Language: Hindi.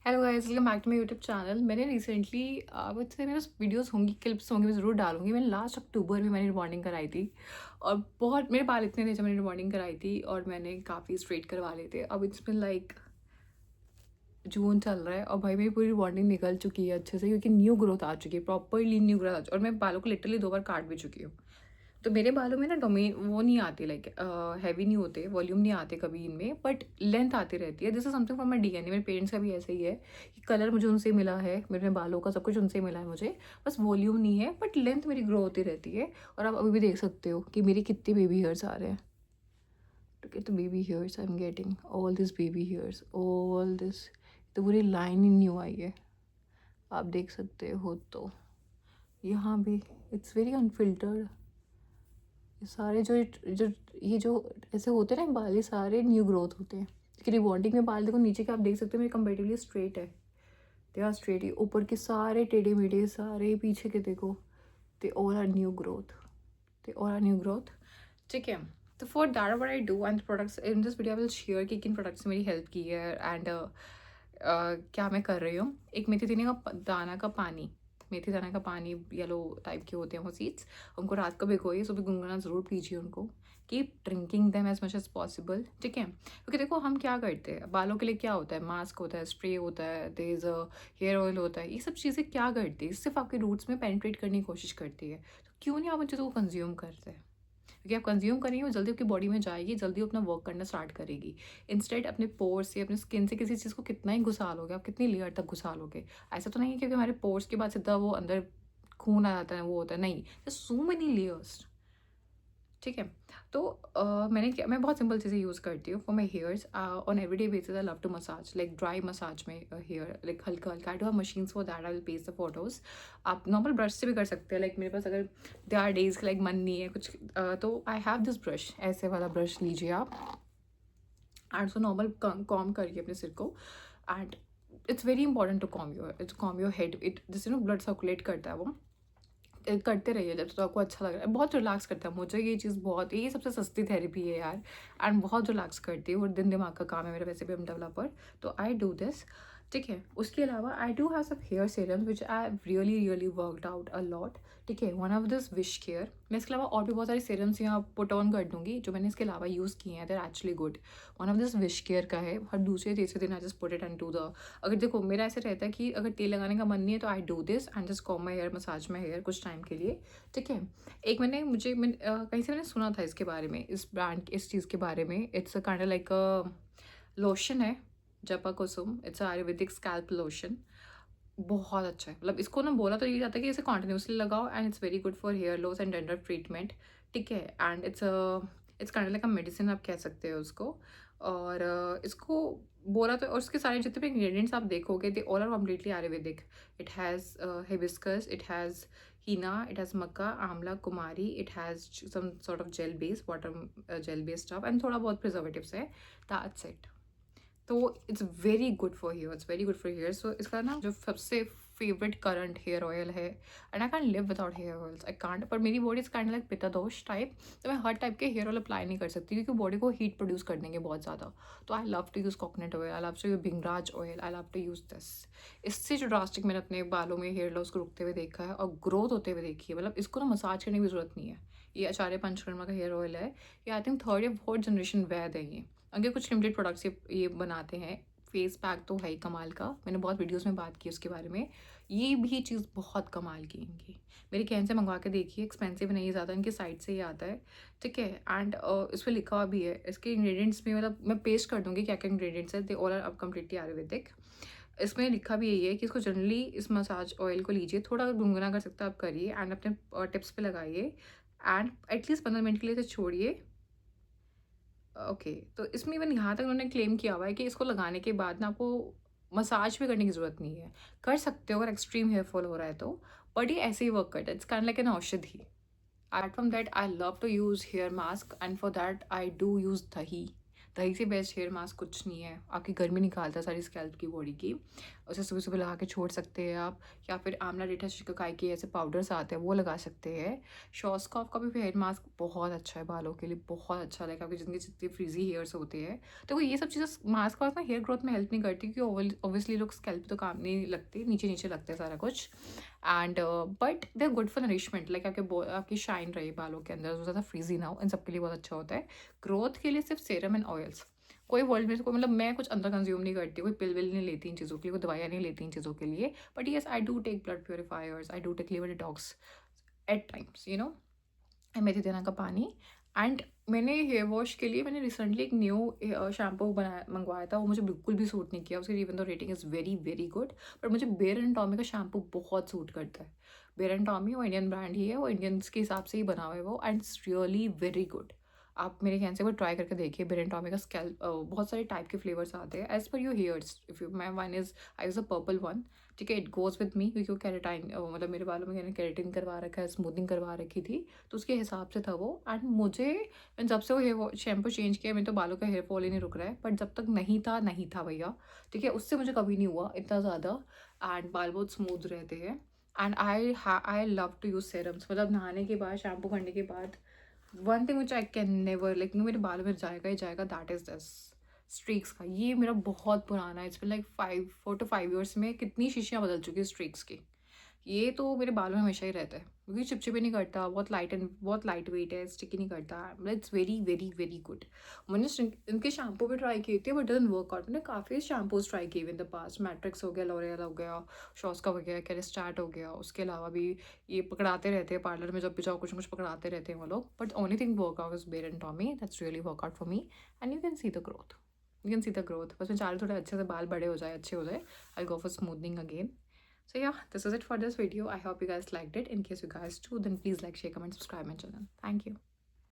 Hello guys, welcome back to my YouTube channel. मैंने रिसेंटली मुझसे मेरे वीडियोस होंगी, क्लिप्स होंगी, मैं ज़रूर डालूंगी। मैंने लास्ट अक्टूबर में मैंने रिबॉन्डिंग कराई थी और बहुत मेरे बाल इतने थे जब मैंने रिबॉन्डिंग कराई थी और मैंने काफ़ी स्ट्रेट करवा लिए थे। अब इट्स बिन लाइक जून चल रहा है और भाई मेरी पूरी रिबॉन्डिंग निकल चुकी है अच्छे से, क्योंकि न्यू ग्रोथ आ चुकी है, प्रॉपरली न्यू ग्रोथ आ चुकी है। और मैं बालों को लिटरली 2 बार काट भी चुकी हूँ। तो मेरे बालों में ना डोमेन वो नहीं आती, लाइक हैवी नहीं होते, वॉल्यूम नहीं आते कभी इनमें, बट लेंथ आती रहती है। This is something from my DNA. मेरे पेरेंट्स का भी ऐसे ही है कि कलर मुझे उनसे मिला है, मेरे बालों का सब कुछ उनसे मिला है मुझे। बस वॉल्यूम नहीं है, बट लेंथ मेरी ग्रो होती रहती है। और आप अभी भी देख सकते हो कि मेरे कितने बेबी हेयर्स आ रहे हैं। Look at the baby hairs I'm getting. All these baby hairs, all this. तो पूरी लाइन ही न्यू आई है, आप देख सकते हो। तो यहाँ भी इट्स वेरी अनफिल्टर्ड। ये सारे जो ये जो ऐसे होते हैं ना बाल, ये सारे न्यू ग्रोथ होते हैं। लेकिन रिबॉन्डिंग में बाल देखो, नीचे के आप देख सकते हो मेरे कंपेरेटिवली स्ट्रेट है। They are straight. ऊपर के सारे टेढ़े मेढ़े, सारे पीछे के देखो, they all are new growth, they all are new growth. ठीक है। तो for that what I do and products in this video I will share कि किन प्रोडक्ट्स ने मेरी हेल्प की है एंड क्या मैं कर रही हूँ। एक मेथी दाना का दाना का पानी, मेथी दाना का पानी येलो टाइप के होते हैं वो सीड्स, उनको रात को भिगोइए, सुबह गुनगुना ज़रूर पीजिए उनको। Keep drinking them as much as possible. ठीक है, क्योंकि देखो हम क्या करते हैं, बालों के लिए क्या होता है, मास्क होता है, स्प्रे होता है, देयर हेयर ऑयल होता है। ये सब चीज़ें क्या करती है, सिर्फ आपके रूट्स में पेनिट्रेट करने की कोशिश करती है। तो क्यों नहीं आप उन चीज़ों को कंज्यूम करते हैं? क्योंकि आप कंज्यूम करेंगे वो जल्दी आपकी बॉडी में जाएगी, जल्दी अपना वर्क करना स्टार्ट करेगी। इंस्टेड अपने पोर्स से, अपने स्किन से किसी चीज़ को कितना ही घुसा लोगे आप, कितनी लेयर तक घुसा लोगे। ऐसा तो नहीं है क्योंकि हमारे पोर्स के बाद सीधा वो अंदर खून आ जाता है, वो होता है, नहीं। So many layers. ठीक है। तो मैं बहुत सिंपल चीज़ें यूज़ करती हूँ for my hairs on everyday basis. I love to massage, like dry massage में हेयर, लाइक हल्का हल्का। I do have machines for that, I will paste the photos. आप नॉर्मल ब्रश से भी कर सकते हैं। लाइक मेरे पास अगर दे आर डेज लाइक मन नहीं है कुछ, तो आई हैव दिस ब्रश, ऐसे वाला ब्रश लीजिए आप एंड उसको नॉर्मल कॉम करिए अपने सिर को। And it's very important to comb your head. It जिससे ना ब्लड सर्कुलेट करता है वो। करते रहिए जब तो आपको अच्छा लग रहा है। बहुत रिलैक्स करता है मुझे ये चीज़, बहुत, ये सबसे सस्ती थेरेपी है यार। एंड बहुत रिलैक्स करती है और दिन दिमाग का काम है मेरा, वैसे भी हम डेवलपर। तो आई डू दिस। ठीक है। उसके अलावा I do have some hair serums which I really really worked out a lot. ठीक है। One of this wish care. मैं इसके अलावा और भी बहुत सारे सीरम्स यहाँ पुट ऑन कर दूंगी जो मैंने इसके अलावा यूज़ किए हैं, there actually good. One of this wish care का है, हर दूसरे तीसरे दिन I just put it to the, अगर देखो मेरा ऐसे रहता है कि अगर तेल लगाने का मन नहीं है तो I do this and just comb my hair, massage my hair कुछ टाइम के लिए। ठीक है। एक कहीं से मैंने सुना था इसके बारे में, इस ब्रांड, इस चीज़ के बारे में। It's a kind of like a lotion है, Japa Kusum. It's ayurvedic scalp lotion. बहुत अच्छा है, मतलब इसको ना बोला तो ये जाता है कि इसे कॉन्टिन्यूसली लगाओ and it's very good for hair loss and dandruff treatment. ठीक है। And it's kind like a medicine आप कह सकते हो उसको। और इसको बोला तो, और उसके सारे जितने भी इंग्रेडिएंट्स आप देखोगे they all are completely ayurvedic. It has hibiscus, it has henna, it has मक्का, आंवला, कुमारी, it has some sort of gel base, water gel based stuff and थोड़ा बहुत प्रिजर्वेटिव्स है। That's it. तो it's very good for hair, it's very good for hair. So इसका ना जो सबसे फेवरेट करंट हेयर ऑयल है, and I can't live without hair oils, I can't. पर मेरी बॉडी इज काइंड लाइक पित्तदोष टाइप, तो मैं हर टाइप के हेयर ऑयल अप्लाई नहीं कर सकती क्योंकि बॉडी को हीट प्रोड्यूस कर देंगे बहुत ज़्यादा। तो I love to use coconut oil, I love to use bhringraj oil, I love to use this. इससे जो ड्रास्टिक मैंने अपने बालों में हेयर लॉस को रुकते हुए देखा है और ग्रोथ होते हुए देखी है, मतलब इसको ना मसाज करने की जरूरत नहीं है। ये आचार्य पंचकर्मा का हेयर ऑयल है। ये आई थिंक थर्ड या फोर्थ जनरेशन वैद है ये। आगे कुछ लिमिटेड प्रोडक्ट्स ये बनाते हैं। फेस पैक तो है ही कमाल का, मैंने बहुत वीडियोस में बात की उसके बारे में। ये भी चीज़ बहुत कमाल की इनकी, मेरे कहने से मंगवा के देखिए, एक्सपेंसिव नहीं है ज़्यादा, इनकी साइट से ही आता है। ठीक है। एंड इस पर लिखा हुआ भी है इसके इंग्रेडिएंट्स में, मतलब मैं पेस्ट कर दूँगी क्या क्या इंग्रेडिएंट्स है, दे ऑल आर अब कम्प्लीटली आयुर्वेदिक। इसमें लिखा भी यही है कि इसको जनरली इस मसाज ऑयल को लीजिए, थोड़ा गुनगुना कर सकते हो आप, करिए एंड अपने टिप्स पे लगाइए एंड एटलीस्ट 15 मिनट के लिए इसे छोड़िए। ओके। तो इसमें इवन यहाँ तक उन्होंने क्लेम किया हुआ है कि इसको लगाने के बाद ना आपको मसाज भी करने की ज़रूरत नहीं है। कर सकते हो अगर एक्सट्रीम हेयर फॉल हो रहा है तो, बट ये ऐसे ही वर्क करता है। इट्स काइंड लाइक एन औषधि। Apart from that I love to use hair mask and for that I do use दही। दही से बेस्ट हेयर मास्क कुछ नहीं है, आपकी गर्मी निकालता है सारी स्कैल्प की, बॉडी की। उसे सुबह सुबह लगा के छोड़ सकते हैं आप, या फिर आंवला रीठा शिकाकाई के ऐसे पाउडर्स आते हैं वो लगा सकते हैं। शॉस्कॉफ का भी हेयर मास्क बहुत अच्छा है बालों के लिए, बहुत अच्छा है, आपके जिनके जितने फ्रीजी हेयर्स होते हैं। तो ये सब चीज़ें मास्क वास्क ना हेयर ग्रोथ में हेल्प नहीं करती, क्योंकि ऑब्वियसली लोग स्कैल्प तो काम नहीं लगते, नीचे नीचे लगते हैं सारा कुछ। And but they are good for nourishment, like आपकी शाइन रही बालों के अंदर, ज़्यादा फ्रीजी ना हो, इन सब के लिए बहुत अच्छा होता है। ग्रोथ के लिए सिर्फ सेरम एंड ऑयल्स, कोई वर्ल्ड में कोई, मतलब मैं कुछ अंदर कंज्यूम नहीं करती, कोई पिल विल नहीं लेती इन चीज़ों के लिए, कोई दवाइयाँ नहीं लेती इन चीज़ों के लिए। But yes, I do take blood purifiers, I do take liver detox at times, मेथी दाना का पानी। एंड मैंने हेयर वॉश के लिए मैंने रिसेंटली एक न्यू शैम्पू मंगवाया था, वो मुझे बिल्कुल भी सूट नहीं किया, उसकी इवन तो rating is very very good, but मुझे बेयर एंड टॉमी का शैम्पू बहुत सूट करता है। बेयर एंड टॉमी वो इंडियन ब्रांड ही है, वो इंडियंस के हिसाब से ही बना हुआ है वो, and it's really very good. आप मेरे ख्याल से वो ट्राई करके देखिए। बेयर एंड टॉमी का स्कैल्प बहुत सारे टाइप के फ्लेवर्स आते हैं as per your hairs. If you my one is, I use a purple one, ठीक है, इट गोज विद मी, क्योंकि वो कैरेटाइन, मतलब मेरे बालों में मैंने कैरेटिन करवा रखा है, स्मूथिंग करवा रखी थी, तो उसके हिसाब से था वो। एंड मुझे, मैंने जब से वो हेयर शैम्पू चेंज किया, मेरे तो बालों का हेयर फॉल ही नहीं रुक रहा है, बट जब तक नहीं था भैया, ठीक है, उससे मुझे कभी नहीं हुआ इतना ज़्यादा। एंड बाल बहुत स्मूथ रहते हैं। And I love to use serums, मतलब नहाने के बाद, शैम्पू करने के बाद, one thing which I can never, like मेरे बालों में जाएगा ही जाएगा, दैट इज़ दिस स्ट्रीक्स का। ये मेरा बहुत पुराना है, it's been like 4 to 5 years में कितनी शीशियाँ बदल चुकी है स्ट्रीक्स की। ये तो मेरे बालों में हमेशा ही रहता है, क्योंकि चिपचिपे नहीं करता, बहुत लाइट वेट है, स्टिकी नहीं करता, it's very very very good. मैंने इनके शैम्पू भी ट्राई किए थे, बट डजंट वर्क आउट। मैंने काफ़ी शैम्पूज ट्राई किए इन द पास्ट, मैट्रिक्स हो गया, लॉरियल हो गया, शॉस्का हो गया, कैरिस्टैट हो गया, उसके अलावा भी ये पकड़ाते रहते हैं पार्लर में, जब भी जाओ कुछ ना कुछ पकड़ाते रहते हैं वो लोग। But only thing work out is Bare Anatomy, that's really work out for me, and you can see the growth, बस मैं चाह थोड़े अच्छे से बाल बड़े हो जाए, अच्छे हो जाए, I go for smoothening again. So yeah, this is it for this video. I hope you guys liked it. In case you guys do, then please like, share, comment, subscribe my channel. Thank you.